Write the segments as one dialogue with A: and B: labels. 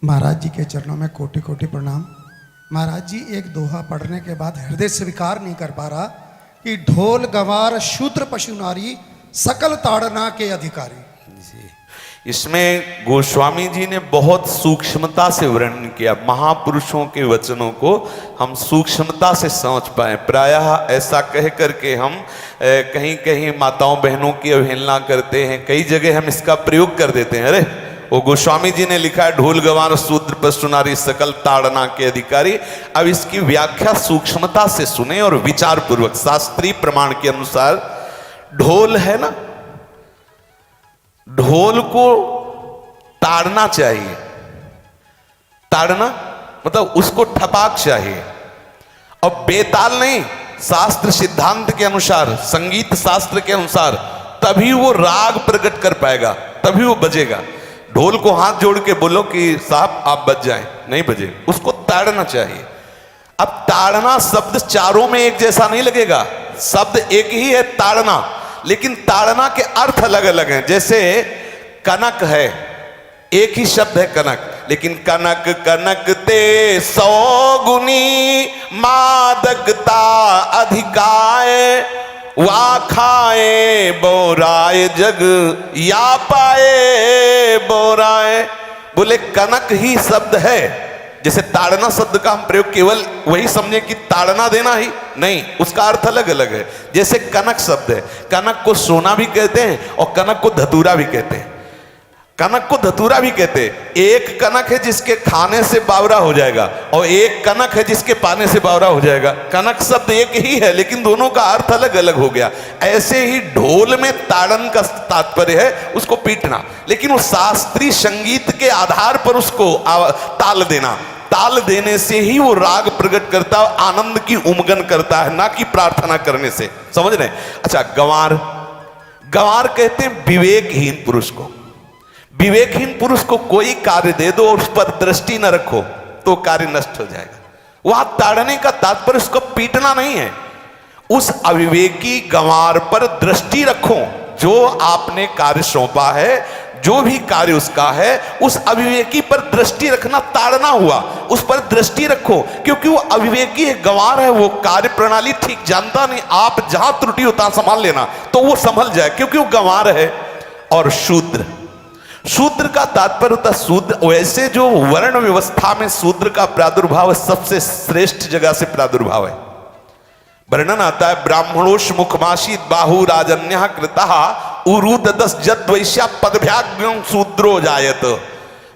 A: महाराज जी के चरणों में कोटि कोटि प्रणाम। महाराज जी एक दोहा पढ़ने के बाद हृदय स्वीकार नहीं कर पा रहा कि ढोल गंवार शूद्र पशु नारी सकल ताड़ना के अधिकारी।
B: जी, इसमें गोस्वामी जी ने बहुत सूक्ष्मता से वर्णन किया। महापुरुषों के वचनों को हम सूक्ष्मता से समझ पाए। प्रायः ऐसा कह करके हम कहीं कहीं माताओं बहनों की अवहेलना करते हैं, कई जगह हम इसका प्रयोग कर देते हैं। अरे वो गोस्वामी जी ने लिखा है ढोल गंवार शूद्र पशु नारी सकल ताड़ना के अधिकारी। अब इसकी व्याख्या सूक्ष्मता से सुने और विचार पूर्वक। शास्त्रीय प्रमाण के अनुसार ढोल है ना, ढोल को ताड़ना चाहिए। ताड़ना मतलब उसको ठपाक चाहिए और बेताल नहीं। शास्त्र सिद्धांत के अनुसार, संगीत शास्त्र के अनुसार तभी वो राग प्रकट कर पाएगा, तभी वो बजेगा। ढोल को हाथ जोड़ के बोलो कि साहब आप बज जाएं, नहीं बजे, उसको ताड़ना चाहिए। अब ताड़ना शब्द चारों में एक जैसा नहीं लगेगा। शब्द एक ही है ताड़ना, लेकिन ताड़ना के अर्थ अलग अलग हैं। जैसे कनक है, एक ही शब्द है कनक, लेकिन कनक कनक ते 100 गुनी मादकता अधिकाय, वा खाए बोराए जग या पाए बोराए। बोले कनक ही शब्द है। जैसे ताड़ना शब्द का हम प्रयोग केवल वही समझे कि ताड़ना देना ही नहीं, उसका अर्थ अलग अलग है। जैसे कनक शब्द है, कनक को सोना भी कहते हैं और कनक को धतूरा भी कहते हैं। कनक को धतूरा भी कहते हैं। एक कनक है जिसके खाने से बावरा हो जाएगा और एक कनक है जिसके पाने से बावरा हो जाएगा। कनक शब्द एक ही है, लेकिन दोनों का अर्थ अलग अलग हो गया। ऐसे ही ढोल में ताड़न का तात्पर्य है उसको पीटना, लेकिन वो शास्त्रीय संगीत के आधार पर उसको ताल देना। ताल देने से ही वो राग प्रकट करता है, आनंद की उमगन करता है, ना कि प्रार्थना करने से। समझ रहे? अच्छा, गंवार, गंवार कहते हैं विवेकहीन पुरुष को। विवेकहीन पुरुष को कोई कार्य दे दो और उस पर दृष्टि न रखो तो कार्य नष्ट हो जाएगा। वहां ताड़ने का तात्पर्य उसको पीटना नहीं है। उस अविवेकी गंवार पर दृष्टि रखो। जो आपने कार्य सौंपा है, जो भी कार्य उसका है, उस अविवेकी पर दृष्टि रखना ताड़ना हुआ। उस पर दृष्टि रखो, क्योंकि वो अविवेकी है, गंवार है, वो कार्य प्रणाली ठीक जानता नहीं। आप जहां त्रुटि होता संभाल लेना तो वो संभल जाए, क्योंकि वो गंवार है। और शूद्र, शूद्र का तात्पर्य होता है शूद्र। वैसे जो वर्ण व्यवस्था में शूद्र का प्रादुर्भाव सबसे श्रेष्ठ जगह से प्रादुर्भाव है। वर्णन आता है ब्राह्मणोष मुखमाशी बाहु राजन्य कृतः उरुददस जद वैश्या पदभ्याग्यं शूद्रो जायत।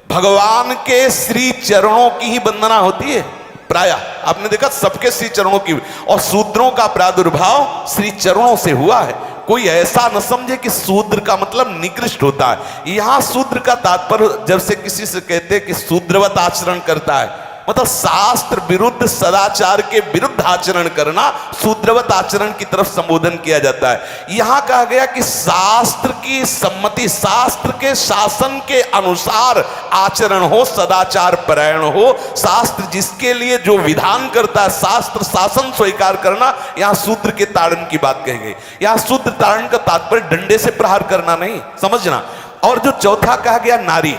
B: भगवान के श्री चरणों की ही वंदना होती है। प्रायः आपने देखा सबके श्री चरणों की, और शूद्रों का प्रादुर्भाव श्री चरणों से हुआ है। कोई ऐसा न समझे कि शूद्र का मतलब निकृष्ट होता है। यहां शूद्र का तात्पर्य जब से किसी से कहते हैं कि शूद्रवत आचरण करता है, मतलब शास्त्र विरुद्ध, सदाचार के विरुद्ध आचरण करना शूद्रवत आचरण की तरफ संबोधन किया जाता है। यहां कहा गया कि शास्त्र की सम्मति, शास्त्र के शासन के अनुसार आचरण हो, सदाचार परायण हो। शास्त्र जिसके लिए जो विधान करता है, शास्त्र शासन स्वीकार करना, यहां शूद्र के ताड़न की बात कही गई। यहां शूद्र ताड़न का तात्पर्य डंडे से प्रहार करना नहीं, समझना। और जो चौथा कहा गया नारी,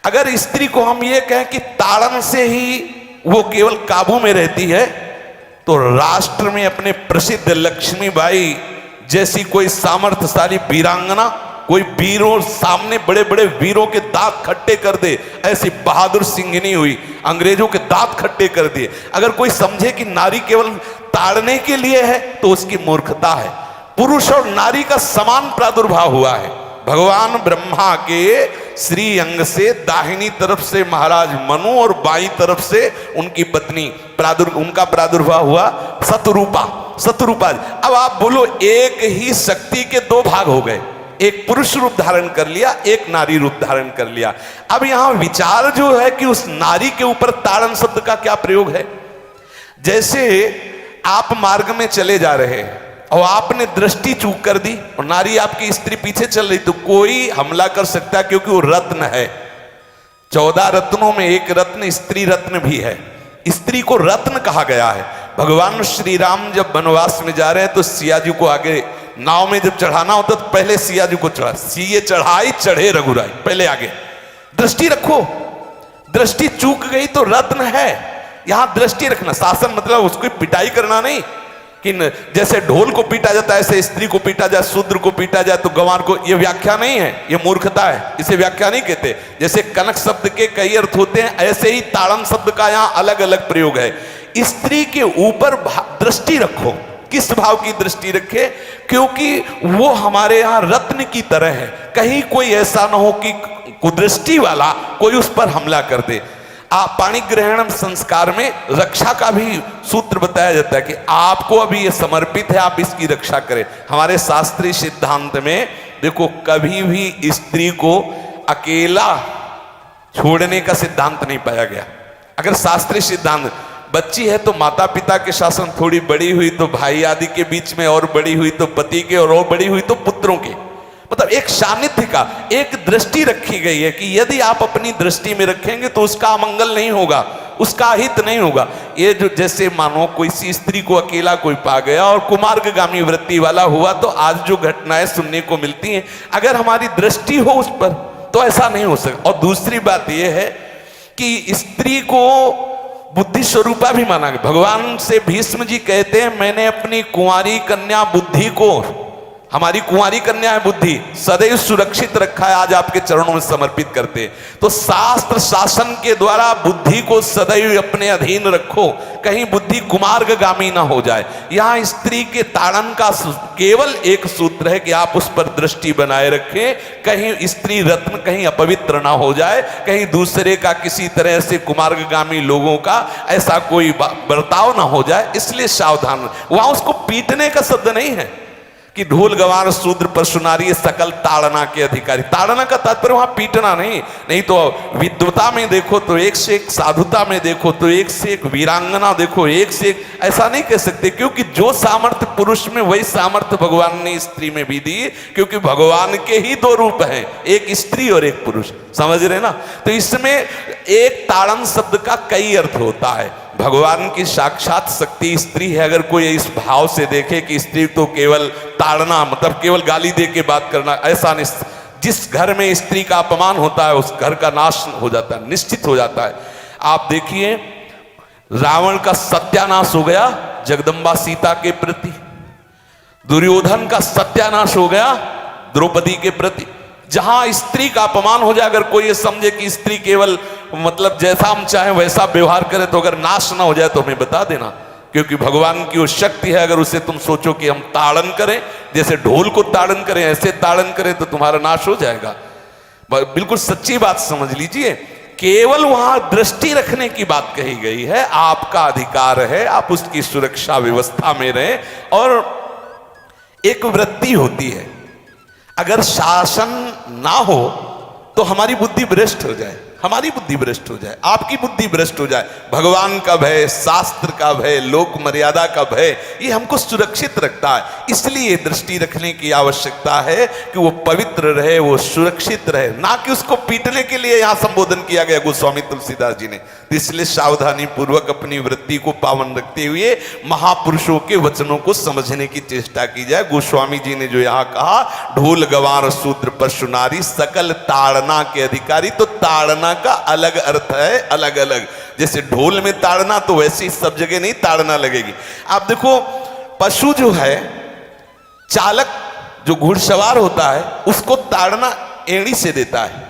B: अगर स्त्री को हम ये कहें कि ताड़न से ही वो केवल काबू में रहती है, तो राष्ट्र में अपने प्रसिद्ध लक्ष्मीबाई जैसी कोई सामर्थ्यशाली वीरांगना, कोई वीरों सामने बड़े बड़े वीरों के दांत खट्टे कर दे, ऐसी बहादुर सिंघनी हुई, अंग्रेजों के दांत खट्टे कर दिए। अगर कोई समझे कि नारी केवल ताड़ने के लिए है तो उसकी मूर्खता है। पुरुष और नारी का समान प्रादुर्भाव हुआ है। भगवान ब्रह्मा के श्री अंग से दाहिनी तरफ से महाराज मनु और बाईं तरफ से उनकी पत्नी उनका प्रादुर्भाव हुआ शतरूपा। शतरूपा, अब आप बोलो एक ही शक्ति के दो भाग हो गए, एक पुरुष रूप धारण कर लिया, एक नारी रूप धारण कर लिया। अब यहां विचार जो है कि उस नारी के ऊपर ताड़न शब्द का क्या प्रयोग है। जैसे आप मार्ग में चले जा रहे हैं और आपने दृष्टि चूक कर दी और नारी आपकी स्त्री पीछे चल रही, तो कोई हमला कर सकता है, क्योंकि वो रत्न है। 14 रत्नों में एक रत्न स्त्री रत्न भी है। स्त्री को रत्न कहा गया है। भगवान श्री राम जब वनवास में जा रहे हैं तो सिया जी को आगे नाव में जब चढ़ाना होता तो पहले सिया जी को चढ़ा, सीए चढ़ाई चढ़े रघुराई, पहले आगे। दृष्टि रखो, दृष्टि चूक गई तो रत्न है, यहां दृष्टि रखना। शासन मतलब उसको पिटाई करना नहीं कि जैसे ढोल को पीटा जाता है ऐसे स्त्री को पीटा जाए, शूद्र को पीटा जाए तो गंवार को, ये व्याख्या नहीं है, ये मूर्खता है, इसे व्याख्या नहीं कहते। जैसे कनक शब्द के कई अर्थ होते हैं, ऐसे ही ताड़न शब्द का यहां अलग अलग प्रयोग है। स्त्री के ऊपर दृष्टि रखो। किस भाव की दृष्टि रखे? क्योंकि वो हमारे यहां रत्न की तरह है, कहीं कोई ऐसा ना हो कि कुदृष्टि वाला कोई उस पर हमला कर दे। पाणी ग्रहण संस्कार में रक्षा का भी सूत्र बताया जाता है कि आपको अभी ये समर्पित है, आप इसकी रक्षा करें। हमारे शास्त्रीय सिद्धांत में देखो कभी भी स्त्री को अकेला छोड़ने का सिद्धांत नहीं पाया गया। अगर शास्त्रीय सिद्धांत, बच्ची है तो माता पिता के शासन, थोड़ी बड़ी हुई तो भाई आदि के बीच में, और बड़ी हुई तो पति के, और बड़ी हुई तो पुत्रों के, मतलब एक सानिध्य का एक दृष्टि रखी गई है कि यदि आप अपनी दृष्टि में रखेंगे तो उसका अमंगल नहीं होगा, उसका हित नहीं होगा। ये जो जैसे मानो कोई सी स्त्री को अकेला कोई पा गया और कुमार्गगामी वृत्ति वाला हुआ, तो आज जो घटनाएं सुनने को मिलती हैं, अगर हमारी दृष्टि हो उस पर तो ऐसा नहीं हो सकता। और दूसरी बात यह है कि स्त्री को बुद्धि स्वरूपा भी माना गया। भगवान से भीष्म जी कहते हैं, मैंने अपनी कुंवारी कन्या बुद्धि को, हमारी कुंवारी कन्या है बुद्धि, सदैव सुरक्षित रखा है, आज आपके चरणों में समर्पित करते हैं। तो शास्त्र शासन के द्वारा बुद्धि को सदैव अपने अधीन रखो, कहीं बुद्धि कुमार्गगामी ना हो जाए। यहां स्त्री के ताड़न का केवल एक सूत्र है कि आप उस पर दृष्टि बनाए रखें, कहीं स्त्री रत्न कहीं अपवित्र ना हो जाए, कहीं दूसरे का किसी तरह से कुमार्गगामी लोगों का ऐसा कोई बर्ताव ना हो जाए, इसलिए सावधान। वहां उसको पीटने का शब्द नहीं है कि ढोल गवार शूद्र पशु नारी सकल ताड़ना के अधिकारी। ताड़ना का तात्पर्य वहां पीटना नहीं तो विद्वता में देखो तो एक से एक, साधुता में देखो तो एक से एक, वीरांगना देखो एक से एक, ऐसा नहीं कह सकते, क्योंकि जो सामर्थ्य पुरुष में वही सामर्थ्य भगवान ने स्त्री में भी दी, क्योंकि भगवान के ही दो रूप हैं, एक स्त्री और एक पुरुष, समझ रहे ना। तो इसमें एक ताड़न शब्द का कई अर्थ होता है। भगवान की साक्षात शक्ति स्त्री है। अगर कोई इस भाव से देखे कि स्त्री तो केवल ताड़ना मतलब केवल गाली दे के बात करना, ऐसा नहीं। जिस घर में स्त्री का अपमान होता है उस घर का नाश हो जाता है, निश्चित हो जाता है। आप देखिए रावण का सत्यानाश हो गया जगदम्बा सीता के प्रति, दुर्योधन का सत्यानाश हो गया द्रौपदी के प्रति। जहां स्त्री का अपमान हो जाए, अगर कोई ये समझे कि स्त्री केवल मतलब जैसा हम चाहे वैसा व्यवहार करे, तो अगर नाश ना हो जाए तो हमें बता देना, क्योंकि भगवान की वो शक्ति है। अगर उसे तुम सोचो कि हम ताड़न करें, जैसे ढोल को ताड़न करें ऐसे ताड़न करें, तो तुम्हारा नाश हो जाएगा। बिल्कुल सच्ची बात समझ लीजिए। केवल वहां दृष्टि रखने की बात कही गई है, आपका अधिकार है, आप उसकी सुरक्षा व्यवस्था में रहें। और एक वृत्ति होती है, अगर शासन ना हो तो हमारी बुद्धि भ्रष्ट हो जाए, हमारी बुद्धि भ्रष्ट हो जाए, आपकी बुद्धि भ्रष्ट हो जाए। भगवान का भय, शास्त्र का भय, लोक मर्यादा का भय, ये हमको सुरक्षित रखता है। इसलिए दृष्टि रखने की आवश्यकता है कि वो पवित्र रहे, वो सुरक्षित रहे, ना कि उसको पीटने के लिए यहां संबोधन किया गया गोस्वामी तुलसीदास जी ने। इसलिए सावधानी पूर्वक अपनी वृत्ति को पावन रखते हुए महापुरुषों के वचनों को समझने की चेष्टा की जाए। गोस्वामी जी ने जो यहाँ कहा, ढोल गवार शूद्र पशु नारी सकल ताड़ना के अधिकारी, तो ताड़ना का अलग अर्थ है, अलग अलग। जैसे ढोल में ताड़ना, तो वैसे ही सब जगह नहीं ताड़ना लगेगी। आप देखो पशु जो है, चालक जो घुड़सवार होता है उसको ताड़ना एड़ी से देता है।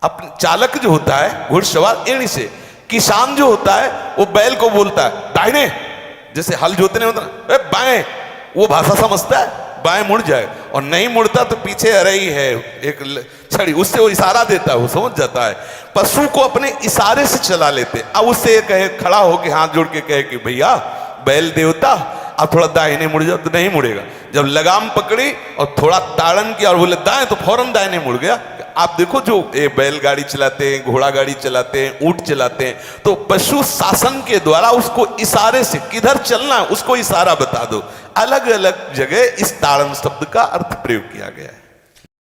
B: अपने चालक जो होता है घुड़सवार एड़ी से, किसान जो होता है वो बैल को बोलता है दाहिने, जैसे हल जोतने होता है बाएं, वो भाषा समझता है, बाएं मुड़ जाए, और नहीं मुड़ता तो पीछे अरई है एक छड़ी, उससे वो इशारा देता है, वो समझ जाता है। पशु को अपने इशारे से चला लेते। अब उससे कहे, खड़ा होकर हाथ जोड़ के कहे कि भैया बैल देवता आप थोड़ा दाहिने मुड़ जाओ, तो नहीं मुड़ेगा। जब लगाम पकड़ी और थोड़ा ताड़न किया और बोले दाएं, तो फौरन दाहिने मुड़ गया। आप देखो जो बैलगाड़ी चलाते हैं, घोड़ा गाड़ी चलाते हैं, ऊंट चलाते हैं, तो पशु शासन के द्वारा उसको इशारे से किधर चलना है उसको इशारा बता दो। अलग अलग जगह इस ताड़न शब्द का अर्थ प्रयोग किया गया है।